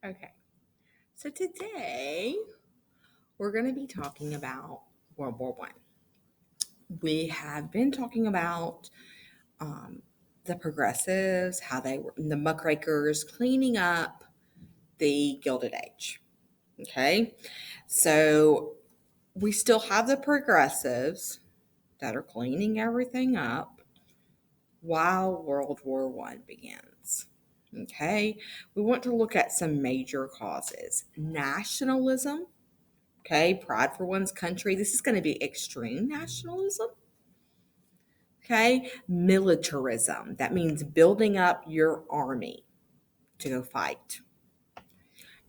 Okay, so today we're going to be talking about World War One. We have been talking about the progressives, how they were the muckrakers cleaning up the Gilded Age. Okay, so we still have the progressives that are cleaning everything up while World War One begins. Okay, we want to look at some major causes. Nationalism. Okay, pride for one's country. This is going to be extreme nationalism. Okay, militarism. That means building up your army to go fight.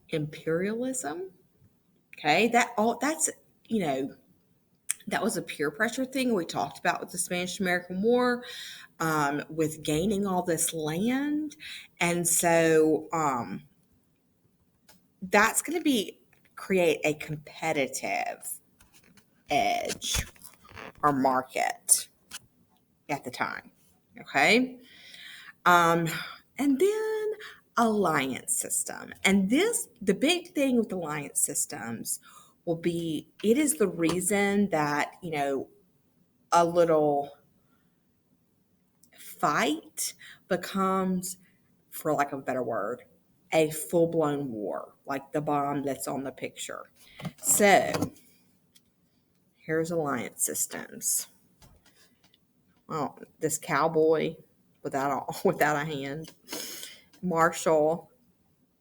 Imperialism. Okay, that's that was a peer pressure thing we talked about with the Spanish American War, with gaining all this land, and so that's going to create a competitive edge or market at the time. Okay. And then alliance system. And the big thing with alliance systems will be, it is the reason that, a little fight becomes, for lack of a better word, a full-blown war, like the bomb that's on the picture. So here's alliance systems. Well, this cowboy without a hand, Marshall,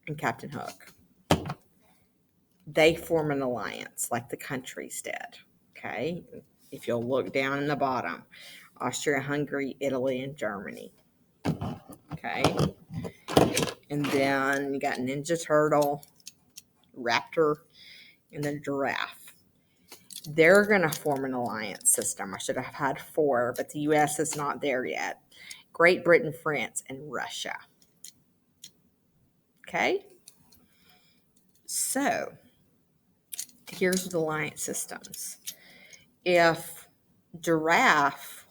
and Captain Hook. They form an alliance like the countries did. Okay, if you'll look down in the bottom, Austria, Hungary, Italy, and Germany. Okay, and then you got Ninja Turtle, Raptor, and then Giraffe. They're going to form an alliance system. I should have had 4, but the U.S. is not there yet. Great Britain, France, and Russia. Okay? So, here's the alliance systems. If Giraffe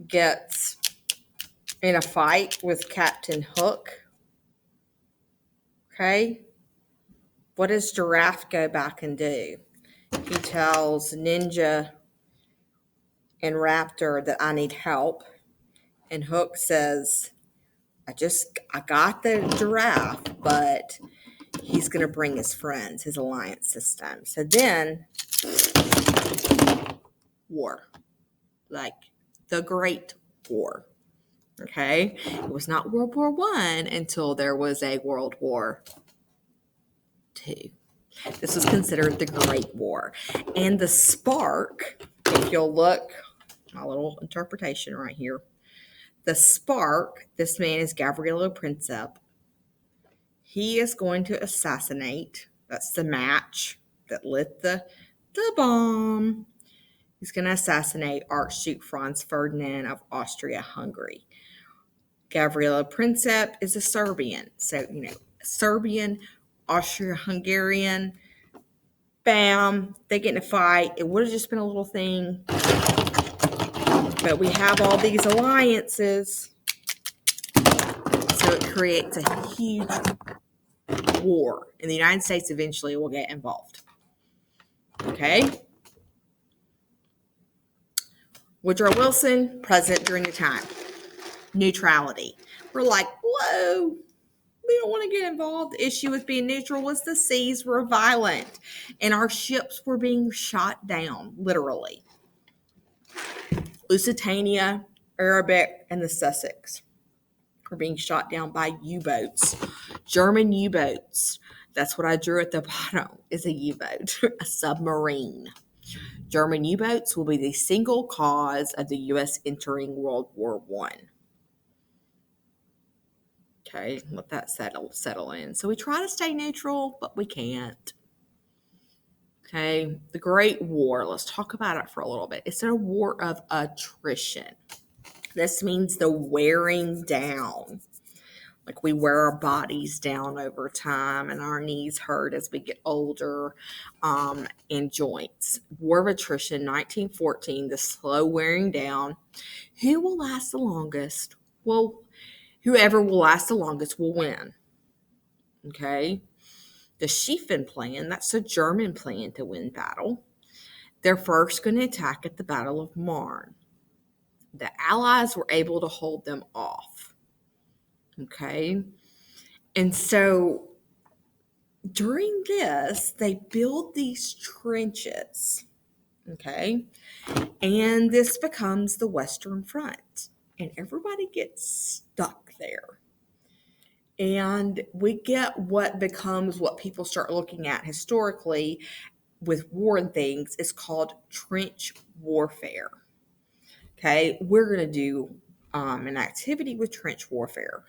gets in a fight with Captain Hook, okay, what does Giraffe go back and do? He tells Ninja and Raptor that I need help. And Hook says, I got the Giraffe, but he's going to bring his friends, his alliance system. So then, war. Like the Great War. Okay? It was not World War I until there was a World War II. This was considered the Great War. And the spark, if you'll look, my little interpretation right here. The spark, this man is Gavrilo Princip. He is going to assassinate, that's the match that lit the bomb. He's going to assassinate Archduke Franz Ferdinand of Austria-Hungary. Gavrilo Princip is a Serbian. So, Serbian, Austria-Hungarian, bam, they get in a fight. It would have just been a little thing. But we have all these alliances. So it creates a huge war. And the United States eventually will get involved. Okay? Woodrow Wilson, president during the time. Neutrality. We're like, whoa, we don't want to get involved. The issue with being neutral was the seas were violent and our ships were being shot down, literally. Lusitania, Arabic, and the Sussex were being shot down by U-boats. German U-boats. That's what I drew at the bottom, is a U-boat, a submarine. German U-boats will be the single cause of the U.S. entering World War I. Okay, let that settle in. So we try to stay neutral, but we can't. Okay, the Great War. Let's talk about it for a little bit. It's a war of attrition. This means the wearing down. Like we wear our bodies down over time and our knees hurt as we get older, and joints. War of Attrition, 1914, the slow wearing down. Who will last the longest? Well, Whoever will last the longest will win. Okay? The Schlieffen Plan, that's the German plan to win battle. They're first going to attack at the Battle of Marne. The Allies were able to hold them off. Okay? And so during this, they build these trenches. Okay? And this becomes the Western Front. And everybody gets stuck there. And we get what becomes what people start looking at historically with war and things is called trench warfare. Okay, we're going to do an activity with trench warfare.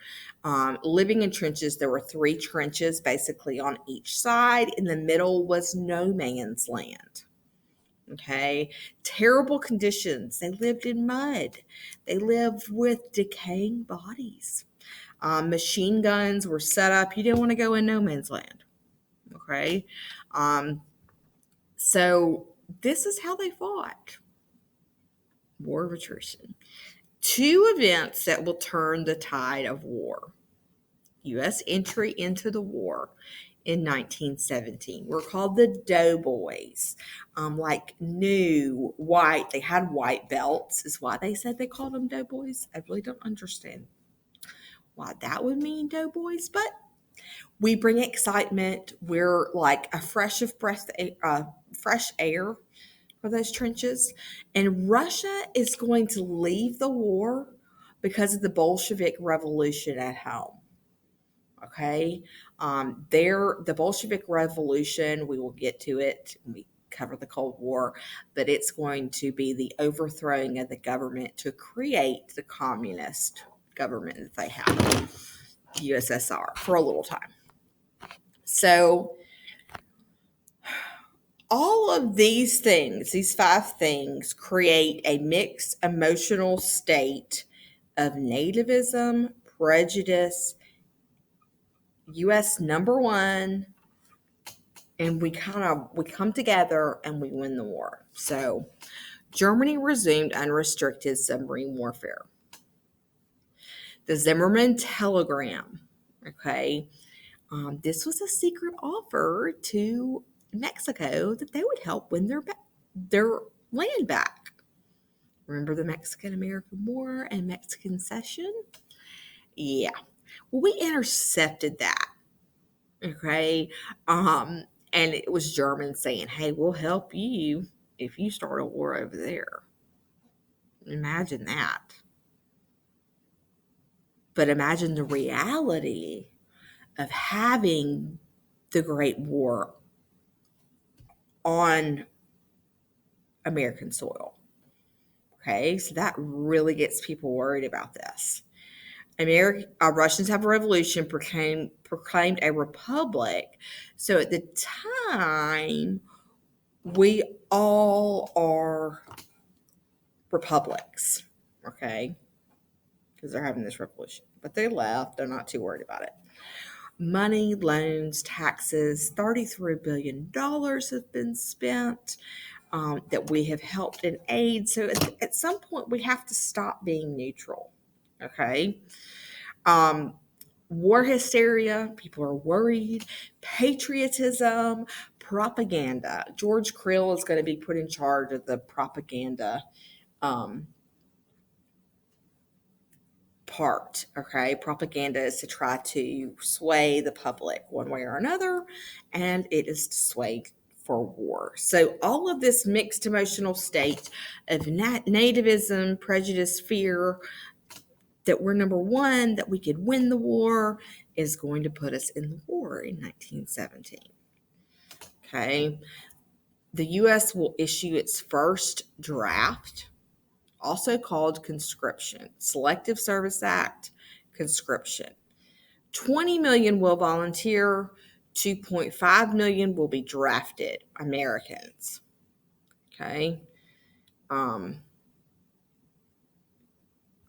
Living in trenches, there were 3 trenches basically on each side. In the middle was no man's land. Okay, terrible conditions. They lived in mud. They lived with decaying bodies. Machine guns were set up. You didn't want to go in no man's land. Okay, so this is how they fought. War of attrition. 2 events that will turn the tide of war. U.S. entry into the war in 1917 were called the Doughboys. Like new, white, they had white belts, is why they said they called them Doughboys. I really don't understand why that would mean Doughboys, but we bring excitement. We're like a fresh air for those trenches. And Russia is going to leave the war because of the Bolshevik Revolution at home. Okay, the Bolshevik Revolution, we will get to it when we cover the Cold War, but it's going to be the overthrowing of the government to create the communist government that they have, USSR, for a little time. So all of these things, these 5 things, create a mixed emotional state of nativism, prejudice, U.S. number 1, and we come together and we win the war. So Germany resumed unrestricted submarine warfare. The Zimmerman telegram, okay, this was a secret offer to Mexico that they would help win their land back. Remember the Mexican-American War and Mexican Cession? Yeah. Well, we intercepted that. Okay. And it was Germans saying, hey, we'll help you if you start a war over there. Imagine that. But imagine the reality of having the Great War on American soil. Okay, so that really gets people worried about this. Russians have a revolution, proclaimed a republic. So at the time, we all are republics, okay, because they're having this revolution. But they left. They're not too worried about it. Money, loans, taxes, $33 billion have been spent that we have helped in aid. So at some point, we have to stop being neutral, okay? War hysteria, people are worried. Patriotism, propaganda. George Krill is going to be put in charge of the propaganda part, okay? Propaganda is to try to sway the public one way or another, and it is to sway for war. So all of this mixed emotional state of nativism, prejudice, fear, that we're number 1, that we could win the war, is going to put us in the war in 1917. Okay. The U.S. will issue its first draft, also called Conscription, Selective Service Act, Conscription. 20 million will volunteer, 2.5 million will be drafted Americans. Okay.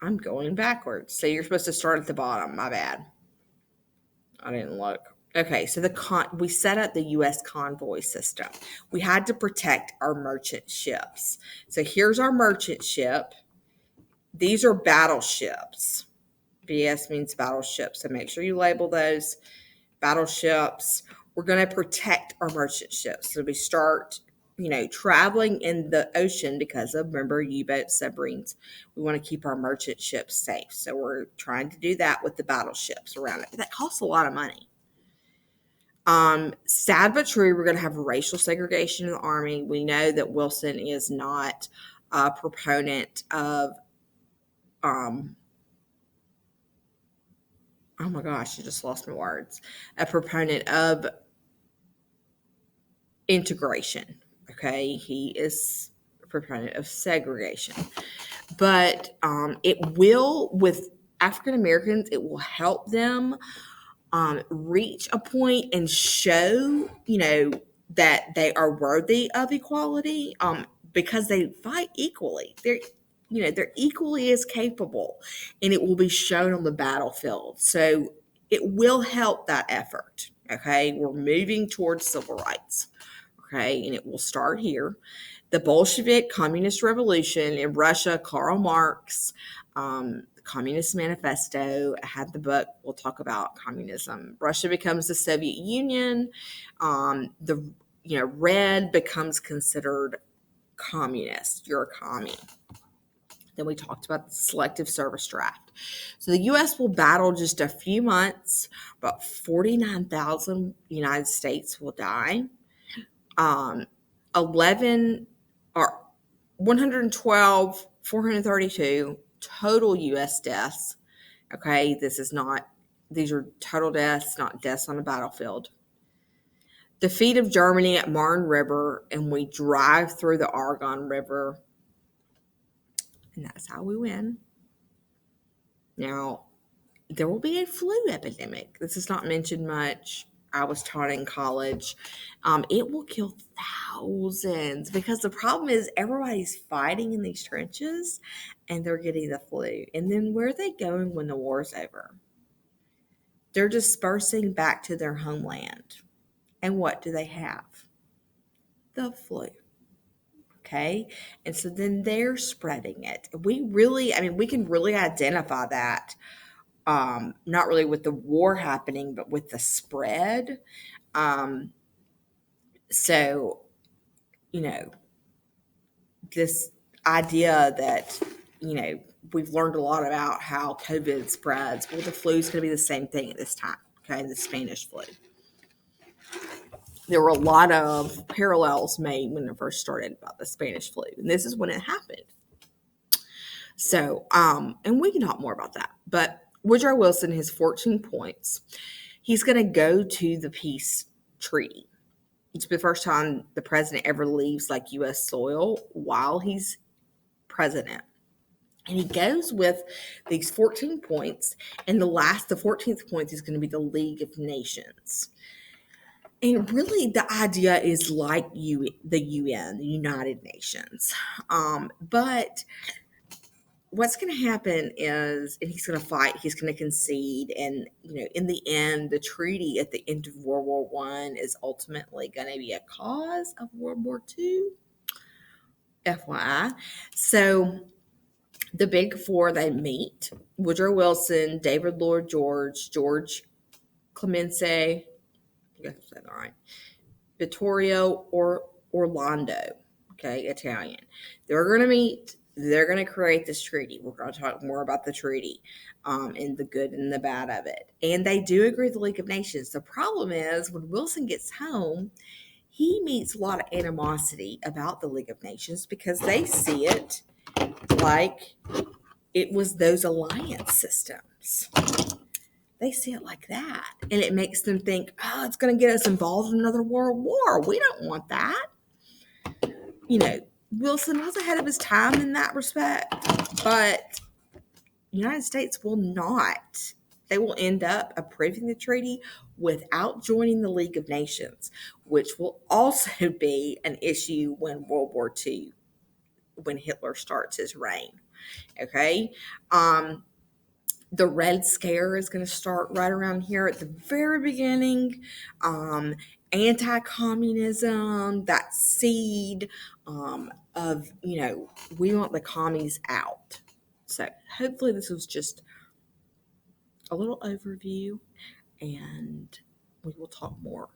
I'm going backwards. So you're supposed to start at the bottom. My bad. I didn't look. Okay, so we set up the U.S. convoy system. We had to protect our merchant ships. So here's our merchant ship. These are battleships. BS means battleships. So make sure you label those battleships. We're going to protect our merchant ships. So we start, traveling in the ocean because of, remember, U-boats, submarines. We want to keep our merchant ships safe. So we're trying to do that with the battleships around it. But that costs a lot of money. Sad but true, we're going to have racial segregation in the Army. We know that Wilson is not a proponent of, oh my gosh, I just lost my words, a proponent of integration. Okay, he is a proponent of segregation. But it will, with African Americans, it will help them reach a point and show, that they are worthy of equality, because they fight equally. They're equally as capable, and it will be shown on the battlefield. So it will help that effort. Okay, we're moving towards civil rights. Okay, and it will start here. The Bolshevik Communist Revolution in Russia, Karl Marx, Communist Manifesto. I had the book. We'll talk about communism. Russia becomes the Soviet Union. Red becomes considered communist. You're a commie. Then we talked about the Selective Service Draft. So the U.S. will battle just a few months. About 49,000 United States will die. 112, 432 total U.S. deaths. Okay, these are total deaths, not deaths on the battlefield. Defeat of Germany at Marne River, and we drive through the Argonne River, and that's how we win. Now, there will be a flu epidemic. This is not mentioned much. I was taught in college. It will kill thousands, because the problem is everybody's fighting in these trenches and they're getting the flu. And then where are they going when the war's over? They're dispersing back to their homeland. And what do they have? The flu. Okay. And so then they're spreading it. We can really identify that. Not really with the war happening, but with the spread. So, this idea that, we've learned a lot about how COVID spreads. Well, the flu is going to be the same thing at this time. Okay. The Spanish flu. There were a lot of parallels made when it first started about the Spanish flu. And this is when it happened. So, and we can talk more about that. But Woodrow Wilson has 14 points. He's going to go to the peace treaty. It's the first time the president ever leaves U.S. soil while he's president. And he goes with these 14 points. And the 14th point is going to be the League of Nations. And really, the idea is like the UN, the United Nations. But what's going to happen is, and he's going to fight, he's going to concede. And, in the end, the treaty at the end of World War I is ultimately going to be a cause of World War II. FYI. So the big four, they meet. Woodrow Wilson, David Lloyd George, George Clemenceau, I guess I said that right, Vittorio Orlando, okay, Italian. They're going to meet. They're going to create this treaty. We're going to talk more about the treaty and the good and the bad of it. And they do agree with the League of Nations. The problem is when Wilson gets home, he meets a lot of animosity about the League of Nations because they see it like it was those alliance systems. They see it like that. And it makes them think, it's going to get us involved in another world war. We don't want that. Wilson was ahead of his time in that respect, but the United States will not. They will end up approving the treaty without joining the League of Nations, which will also be an issue when World War II, when Hitler starts his reign. Okay. The Red Scare is going to start right around here at the very beginning. Anti-communism, that seed of, we want the commies out. So hopefully this was just a little overview, and we will talk more